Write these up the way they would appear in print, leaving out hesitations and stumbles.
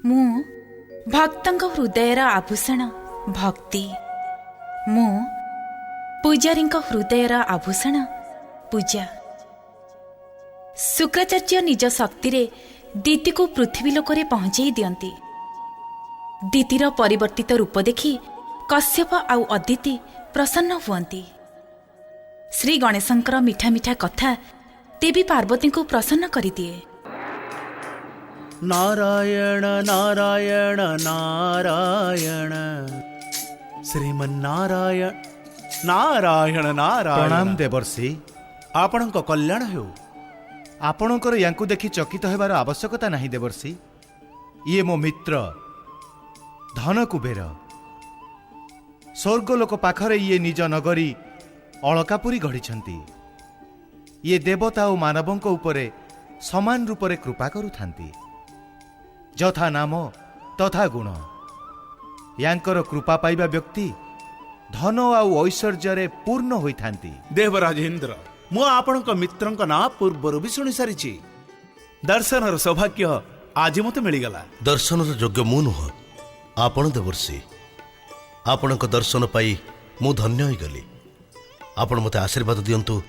ମୁଁ ଭକ୍ତଙ୍କ ହୃଦୟର ଆଭୂଷଣ ଭକ୍ତି। ମୁଁ ପୂଜାରୀଙ୍କ ହୃଦୟର ଆଭୂଷଣ ପୂଜା। ଶୁକ୍ରାଚାର୍ଯ୍ୟ ନିଜ ଶକ୍ତିରେ ଦିତିକୁ ପୃଥିବୀ ଲୋକରେ ପହଞ୍ଚାଇ ଦିଅନ୍ତି। ଦିତିର ପରିବର୍ତ୍ତିତ ରୂପ ଦେଖି କଶ୍ୟପ ଆଉ ଅଦିତି ପ୍ରସନ୍ନ ହୁଅନ୍ତି। ଶ୍ରୀ ଗଣେଶଙ୍କର ମିଠା ମିଠା କଥା ଦେବୀ ପାର୍ବତୀଙ୍କୁ ପ୍ରସନ୍ନ କରିଦିଏ। नारायण नारायण नारायण श्रीमन्नारायण नारायण नारायण। प्रणाम देवर्षि। आपणक कल्याण हो। आपणकर यांकु देखि चकित हेबार आवश्यकता नाही देवर्षि। ये मो मित्र धन कुबेर। स्वर्गलोक पाखरे ये निज नगरी अलकापुरी गढ़ी। ये देवता और मानवंक उपरे समान रूपरे कृपा करुथांती। यथा नाम तथा गुण। यांकर कृपा पाइबा व्यक्ति धन आउ ऐश्वर्य पूर्ण होइथांती। देवराजेन्द्र मु आपणक मित्रंक ना पूर्वर भी शुणी सारी। दर्शनर सौभाग्य आज मत मिलगला। दर्शनर योग्य मु नुह आपण देवर्षि। आपणक दर्शन पाई मु धन्य होइगली। आपण मते आशीर्वाद दियंतु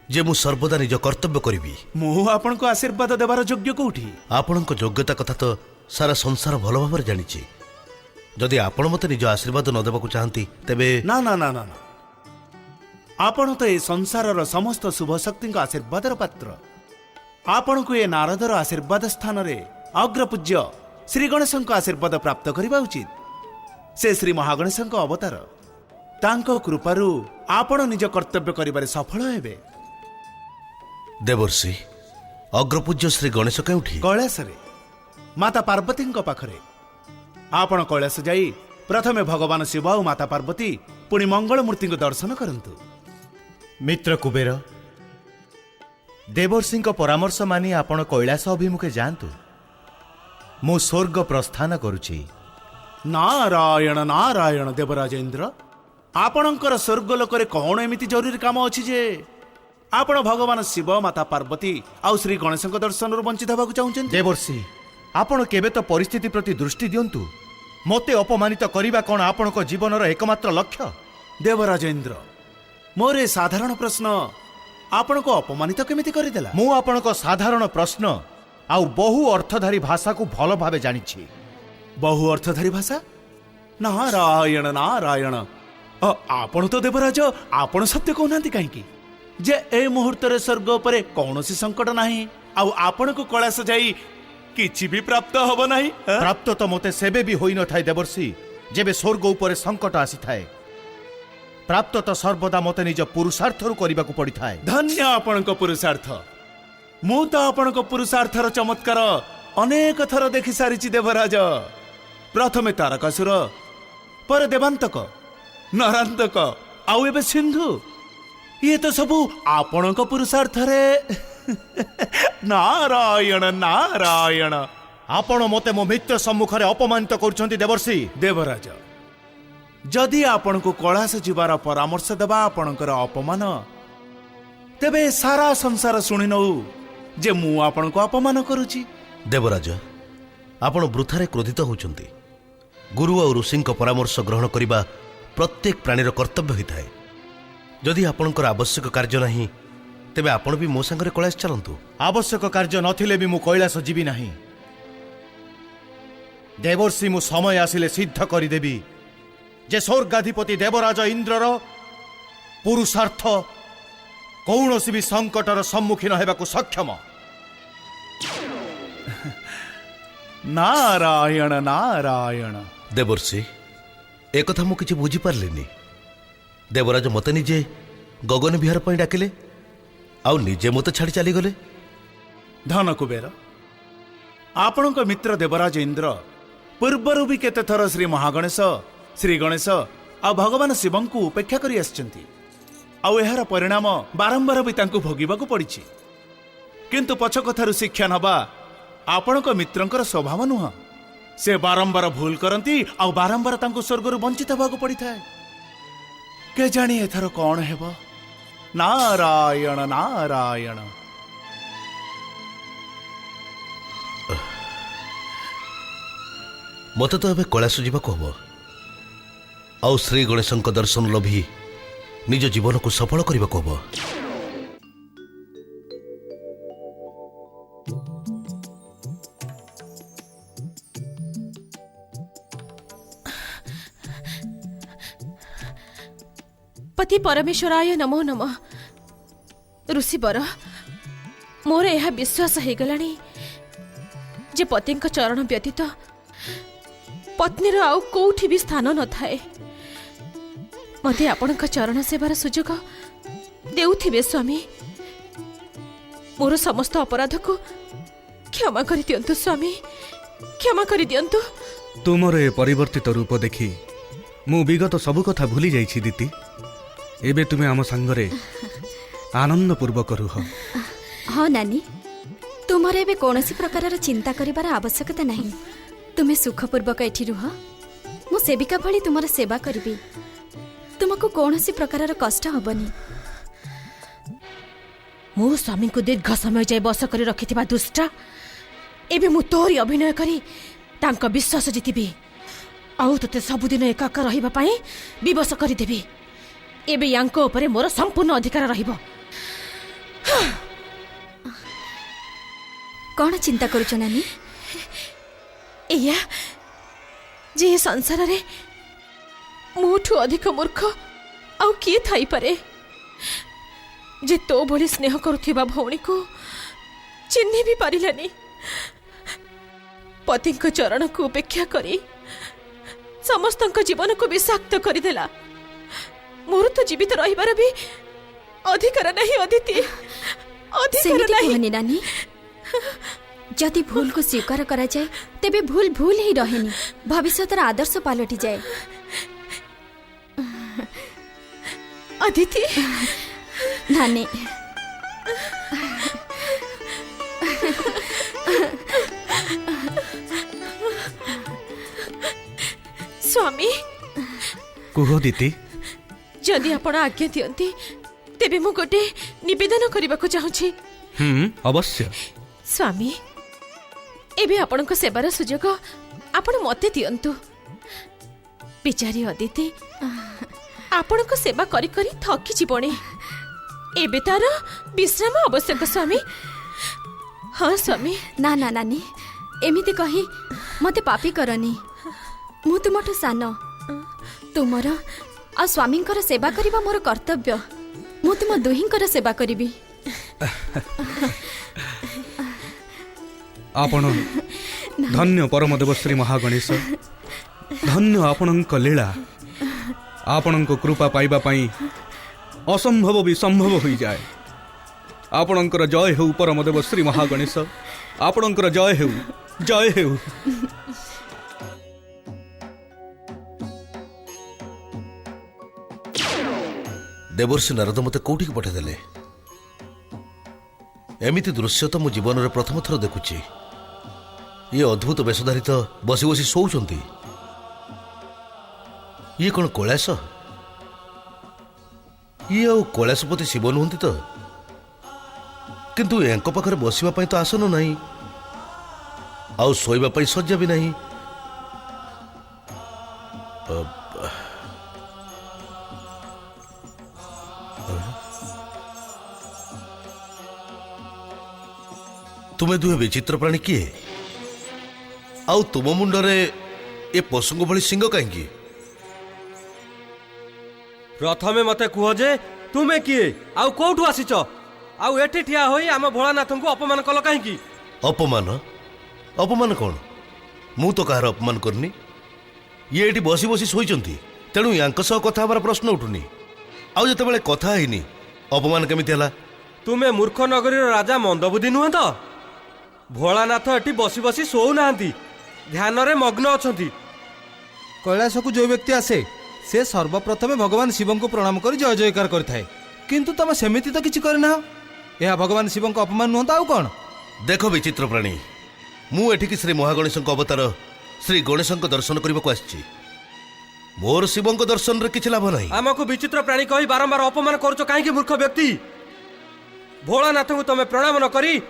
जे मु सर्वदा निज कर्तव्य करिवि। मु आपणक आशीर्वाद देबार योग्य कोठी? आपणक योग्यता कथा तो सारा संसार भल भाव जानी। जदि आपण मते निज आशीर्वाद न देबाकू चाहती तेबे ना ना ना ना ना आपण तो ए संसारर समस्त शुभ शक्ति आशीर्वादर पात्र। आपण को ए नारदर आशीर्वाद स्थान रे अग्रपूज्य श्री गणेशଙ୍କ आशीर्वाद प्राप्त करबा उचित। से श्री महागणेशଙ୍କ अवतार। तांको कृपारु आपण निज कर्तव्य करिबारे सफल हेबे। देवर्षि अग्रपूज्य श्री गणेश केउठी? कैलास रे माता पार्वतीଙ୍କ पाखरे। आपण कैलास जाई प्रथमे भगवान शिव और माता पार्वती पुणी मंगल मूर्ति को दर्शन करंतु। मित्र कुबेर देवर्षि परामर्श मानी आपण कैलास अभिमुखे जातु। मु स्वर्ग प्रस्थान करुछि। नारायण नारायण देवराजेन्द्र आपणकर स्वर्गलोक कौन एमिति जरूरी काम अछि जे आपण भगवान शिव माता पार्वती आउ श्री गणेश दर्शन वंचित होगा चाहते? देवर्षि आपण केबे तो परिस्थिति प्रति दृष्टि दियंतु। मते अपमानित करिबा कोन आपणक जीवनर एकमात्र लक्ष्य? देवराजेन्द्र मोर ए साधारण प्रश्न आपण को अपमानित केमिति करिदेला? मु आपणक साधारण प्रश्न आउ बहु अर्थधारी भाषा को भल भावे जानिछि। बहु अर्थधारी भाषा? नारायण नारायण आपण तो देवराज आपण सत्य कहनांती काहेकि जे ए मुहूर्त रे स्वर्ग उपरे कौनसी संकट नाही आउ आपण को कैलास जाई किछि भी प्राप्त हबो नाही। प्राप्त तो मते सेबे भी होई न थाए देवर्षि जेबे स्वर्ग उपरे संकट आसी थाए। प्राप्त तो सर्वदा मते निज पुरुषार्थरु करिबाकू पड़ी थाए। धन्य आपण को पुरुषार्थ। मु तो आपण को पुरुषार्थर चमत्कार अनेक थर देखि सारिछि देवराज। प्रथमे तारकासुर पर देवांतक नरांतक आउ एबे सिंधु। ये तो सबू आपण को पुरुषार्थ रे। नारायण नारायण आपण मते मो मित्र सम्मुखरे अपमानित करूछंती देवर्षि। देवराज जदि आपण को कैलास जीवार परामर्श देबा आपणकर अपमान तेबे सारा संसार सुनि नउ जे मु आपण को अपमान करूची। देवराज आपण वृथारे क्रोधित होउछंती। गुरु और ऋषि परामर्श ग्रहण करिबा प्रत्येक प्राणीर कर्तव्य होइथाए। जदि आपणकर आवश्यक कार्य नाही तेबे आपण भी मो संगरे कैलास चलंतु। आवश्यक कार्य नथिले भी मु कैलास जीवी नाही। देवर्षि मु समय आसिले सिद्ध करि देबी जे स्वर्गाधिपति देवराज इंद्रर पुरुषार्थ कौनसी भी संकटर सम्मुखीन हेबाकू सक्षम। नारायण नारायण देवर्षि एक कथा मु किछि बुझी पारलिनी। देवराज मते निजे गगन विहार पई डाकिले आउ निजे मते छाड़ी चली गले। धन कुबेर आपण मित्र देवराज इंद्र पूर्वर भी केते थर श्री महागणेश श्री गणेश आ भगवान शिव को उपेक्षा करी आछंती। आउ एहार परिणाम बारंबार भी तांको भोगिबाकू पड़िछि। किंतु पछ कथारु शिक्षा नबा आपणक मित्रंकर स्वभाव नुह। से बारंबार भूल करती आउ बारंबार तांको स्वर्गरु वंचित होबाकू पड़ी थाए। के जानी एथर कौन हेबो? नारायण नारायण ମୋତେ ତ ଏବେ କୈଳାସ ଯିବାକୁ ହବ, ଆଉ ଶ୍ରୀ ଗଣେଶଙ୍କ ଦର୍ଶନ ଲୋଭି ନିଜ ଜୀବନକୁ ସଫଳ କରିବାକୁ ହବ। पति परमेश्वराय नमो नमः। ऋषिवर मोर यह विश्वास हो गलानी जे पति चरण व्यतीत पत्नीर आउ कोठी भी स्थान न थाए। मते आपण चरण सेवार सुजोग देउथिबे स्वामी। मोर समस्त अपराध को क्षमा कर दियंतु स्वामी, क्षमा कर दियंतु। तुमर ए परिवर्तित रूप देखी मु विगत सबु कथा भूली जाइछि दीति। एबे तुमे आम संगरे आनंद पूर्वक रुह। हाँ नानी, तुमर एबे कौनसी प्रकार चिंता करिबार आवश्यकता नहीं। तुमे सुखपूर्वक एठी रुह, मु सेविका भली तुमर सेवा करिबी। तुमको कौनसी प्रकार कष्ट हबनी। मो स्वामी को दीर्घ समय जाए बस कर रखिथिबा दुष्ट एबे मु तोरी अभिनय करी तांका विश्वास जितिबी। आउ तते सबुदिन एकाका रहिबा पई विवश करि देबी। एबे यांको उपरे मोर संपूर्ण अधिकार रहिबो। कौन चिंता करुछ नानी? एया जे संसार रे मोठू अधिक मूर्ख आउ किए थाई पारे जे तो भली स्नेह करुथिबा भौणी को चिन्हि भी पारिलानी। पति चरण को उपेक्षा करी समस्त जीवन को विषाक्त करदेला। मोर तो जीवित रहिबार भी अधिकार नहीं अदिति, अधिकार नहीं। नानी, जदि भूल को स्वीकार करा जाए तेबे भूल भूल ही रहेनी, भविष्यतर आदर्श पालटी जाए। अदिति नानी, स्वामी कुह दीति। जदि आपण आज्ञा दियंती तेबे मु गोटे निवेदन करबा को चाहूछी। अवश्य स्वामी, एबे आपणक सेवार सुजोग आपण मते दियंतु। बिचारी अदिति आपणक सेवा करी करी थकी जीवणी। एबे तार विश्राम आवश्यक स्वामी। हाँ स्वामी। ना ना नानी, एमिति कही मते पापी करनी। मु तुमठु सान, तुमर आ स्वामींकर सेवा करिबा मोर कर्तव्य। मु तुम दुहिंकर सेवा करिबी। आपण धन्य परमदेव श्री महागणेश, धन्य आपणक लीला। आपणक कृपा पाइबा पाई असंभव भी संभव हो जाए। आपणकर जय हेउ परमदेव श्री महागणेश, आपणकर जय हेउ, जय हेउ। देवर्षि नारद मते कोठी पठाइदेले। एमिति दृश्य तो मो जीवन रे प्रथम थर देखुची। ये अद्भुत वेशधारी तो बसी बसी शोउचंती। ये कौन कैलाश? ये आउ कैलाशपति शिव नुहंती तो, किंतु यांको पाखरे बसिबा पई तो आसन नहीं, आउ सोइबा पई सज्जा भी नहीं। तुमे दुहे विचित्र प्राणी किए? आउ तुम मुंडरे ए पशुंग भली सिंह कहीं? प्रथमे मते कुह जे तुमे किए, आउ कोठु आसीच, आउ एठी ठिया होई आम भोलानाथ को अपमान कल कहीं? अपमान? अपमान कौन? मु तो कहार अपमान करनी। ये एठी बसी बसी शोइचंती, तेणु यांक सह कथा हमारा प्रश्न उठुनी। आउ जतेबेले कथा हैनी अपमान केमिति हला? तुमे मूर्ख नगरी राजा मंदबुद्धि नुह तो? भोलानाथ एठी बसी बसी शोउ नाहंती, ध्यान रे मग्न अछंती। कैलाश को जो व्यक्ति आसे से सर्वप्रथमे भगवान शिव को प्रणाम कर जय जयकार करथाए, किंतु तुम सेमिति तो किछि करना। यह भगवान शिव को अपमान नुह आउ कौन? देख विचित्र प्राणी, मु एठिकी श्री महागणेश अवतार श्री गणेश दर्शन करने को आछि। मोर शिव दर्शन रे किछि लाभ नहीं। आमको विचित्र प्राणी कही बारंबार अपमान करुच कहीं? मूर्ख व्यक्ति, भोलानाथ को तमे प्रणाम न करी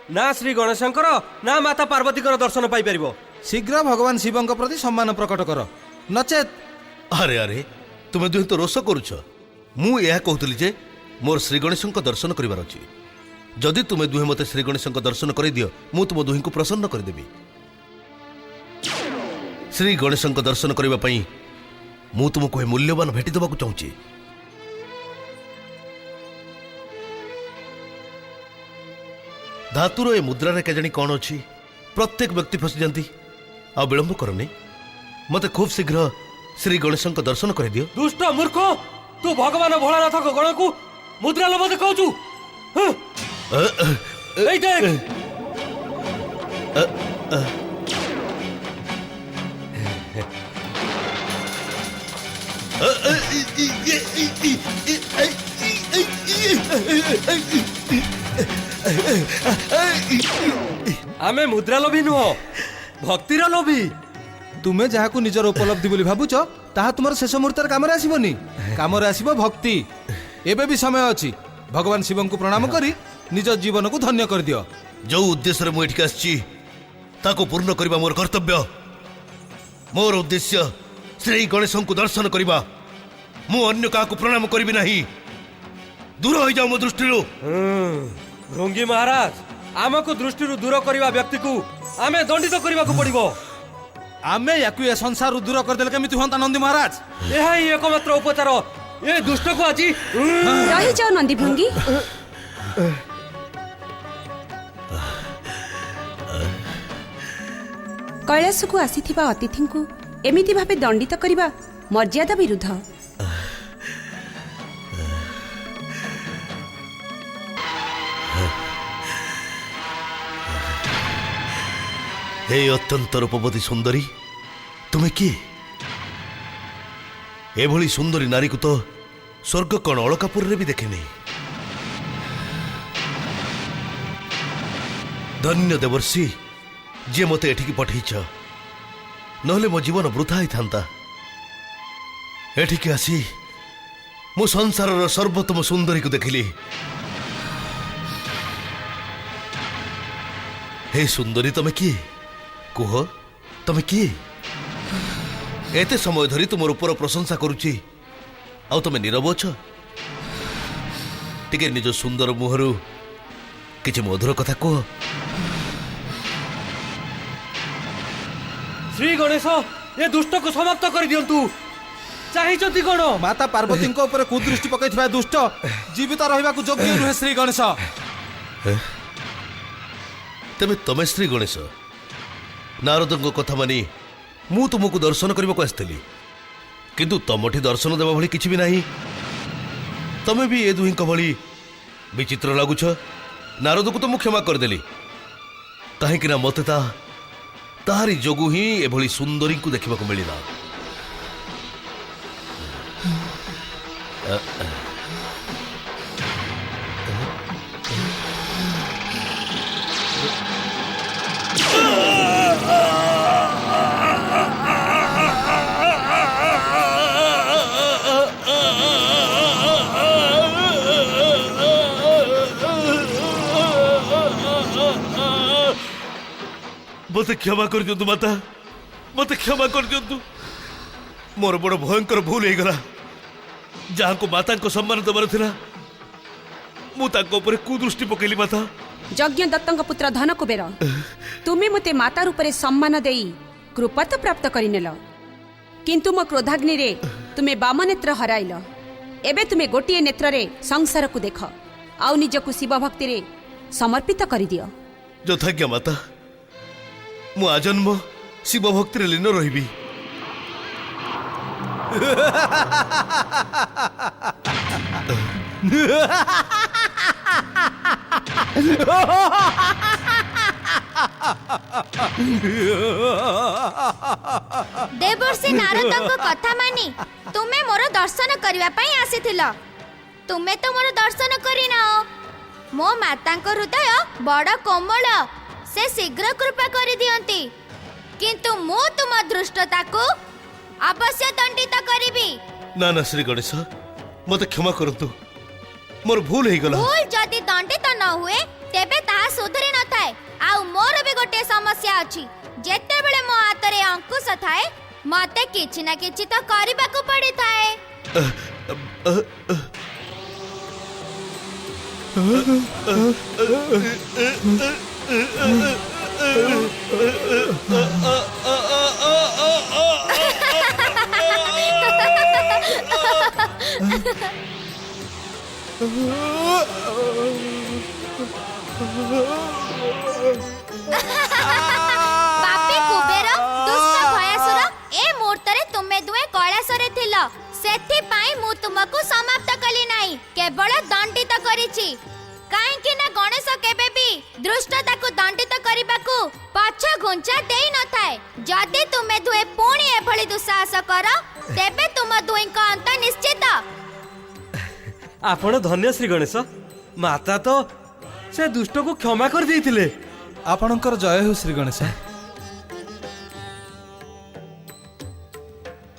ना श्री गणेशंकर ना माता पार्वतीकर दर्शन पाई परिबो। शीघ्र भगवान शिवଙ୍କ प्रति सम्मान प्रकट कर नचेत अरे अरे तुमे दुहे तो रोष करुछ मु यह कहूली जे मोर श्री गणेशଙ୍କ दर्शन करिवार अछि जदि तुमे दुहे मते श्री गणेशଙ୍କ दर्शन करि दियो मु तुम दुहि को प्रसन्न कर देबी श्री गणेशଙ୍କ दर्शन करिवा पई मु तुमको मूल्यवान भेटी देबा को चाहूची धातुर ए मुद्रा के जानी कौन अच्छी प्रत्येक व्यक्ति फसी जाती आ विलंब करनी मते खूब शीघ्र श्री गणेश दर्शन कर दियो दुष्ट मूर्ख तू भगवान भोलानाथ गण को मुद्रा लोभ देखु आमे मुद्रा लोभी नुह भक्तिर लोभी तुमे जहाँ को निजर उपलब्धि बोली भावुच ताहा तुमर शेष मुहूर्तर काम आसबनी काम आसब भक्ति एबे भी समय अछि भगवान शिव को प्रणाम करी निज जीवन को धन्य कर दियो जो उद्देश्य मु एठिक आछि ताको पूर्ण करबा मोर कर्तव्य मोर उद्देश्य श्री गणेश को दर्शन करबा मु अन्य का प्रणाम करबी नहीं दूर हो जाओ मो दृष्टि भृंगी महाराज आमको दृष्टि दूर करबा व्यक्ति को आमे दंडित करबा को पड़िबो आमे याकु ए संसार दूर कर देल केमिति होंता नंदी महाराज एहा ही एकमात्र उपचार ए दुष्ट को आजी रही जाओ नंदी भृंगी कैलाश को आसीथिबा अतिथि को एमिति भाबे दंडित करिबा मर्यादा विरुद्ध हे अत्यंत रूपवती सुंदरी तुम्हें किए एभली सुंदरी नारी को तो स्वर्ग कण अलकापुर रे भी देखे नहीं धन्य देवर्षि जे मते एठिकी पठेइछ नहले मो जीवन वृथा ही था एठिकी आसी मो संसार सर्वोत्तम सुंदरी को देखिली हे सुंदरी तमे किए कुह तमे किए एते समय धरी तुम ऊपर प्रशंसा करुची आउ तमे नीरव अछ टिके निज सुंदर मुहरु किछि मधुर कथा कुह श्री गणेश ये दुष्ट को समाप्त कर दियंतु चाहिचंती कोन माता पार्वती को ऊपर कुदृष्टि पकैथिबा दुष्ट जीवित रहबा को योग्य नुहे श्री गणेश तमे तमे श्री गणेश नारदଙ୍କ କଥା मानी मु तुमको दर्शन करने को आसती किंतु तमठी दर्शन देवा भली किछि भी नहीं तमे भी ए दुहिं भली विचित्र लगुछ नारद को तो मु क्षमा करदेली कहीं ना मते ताहारी जोगु ही एभली सुंदरी को देखा मिलला मत क्षमा कर दिंतु माता मत क्षमा कर दिंतु मोर बड़ भयंकर भूल हो गला जहाँ को माता को सम्मान देवार थिला मु ताको ऊपर कुदृष्टि पकेली माता यज्ञ दत्तଙ୍କ पुत्र धन कुबेर तुमे मते माता रूपरे सम्मान देई कृपा तो प्राप्त करिनेल किंतु मो क्रोधाग्नि रे तुमे बाम नेत्र हराइल एबे तुमे गोटिए नेत्र रे संसार को देख आउ निजको शिव भक्ति रे समर्पित करि दियो यथाज्ञा माता मु आजन्म शिव भक्ति रे लीन रहिबी देवर्षि नारदଙ୍କ कथा मानी तुमे मोर दर्शन करबा पई आसीथिल तुमे तो मोर दर्शन करिना मो माताଙ୍କ हृदय बड़ कोमल से शीघ्र कृपा करि दियंती किंतु मु तुम दृष्टता को अवश्य दंडित करिबी ना ना श्री गणेश मते क्षमा करंतु मोर भूल हे गला भूल जदि दंडित न हुए तेबे ता सुधरी न थाए आउ मोर भी गोटे समस्या अछि ଯେତେବେଳେ ମୋ ହାତରେ ଅଙ୍କୁଶ ଥାଏ ମତେ କିଛି ନା କିଛି ତ କରିବାକୁ ପଡିଥାଏ। ବାପି କୁବେର, ଦୁଷ୍ଟ ଭୟାସୁର, ଏ ମୁହୂର୍ତ୍ତରେ ତୁମେ ଦୁହେଁ କୈଳାସରେ ଥିଲ। ସେଥିପାଇଁ ମୁଁ ତୁମକୁ ସମାପ୍ତ କଲି ନାହିଁ, କେବଳ ଦଣ୍ଡିତ କରିଛି। କାହିଁକି ନା ଗଣେଶ କେବେ ବି ଦୃଷ୍ଟତାକୁ ଦଣ୍ଡିତ କରିବାକୁ ପଛ ଘୁଞ୍ଚା ଦେଇ ନଥାଏ। ଯଦି ତୁମେ ଦୁହେଁ ପୁଣି ଏଭଳି ଦୁଃସାହସ କର ତେବେ ତୁମ ଦୁହିଁଙ୍କ ଅନ୍ତ ନିଶ୍ଚିତ। ଆପଣ ଧନ୍ୟ ଶ୍ରୀ ଗଣେଶ। ମାତା ତ ସେ ଦୁଷ୍ଟକୁ କ୍ଷମା କରି ଦେଇଥିଲେ। ଆପଣଙ୍କର ଜୟ ହେଉ ଶ୍ରୀ ଗଣେଶ।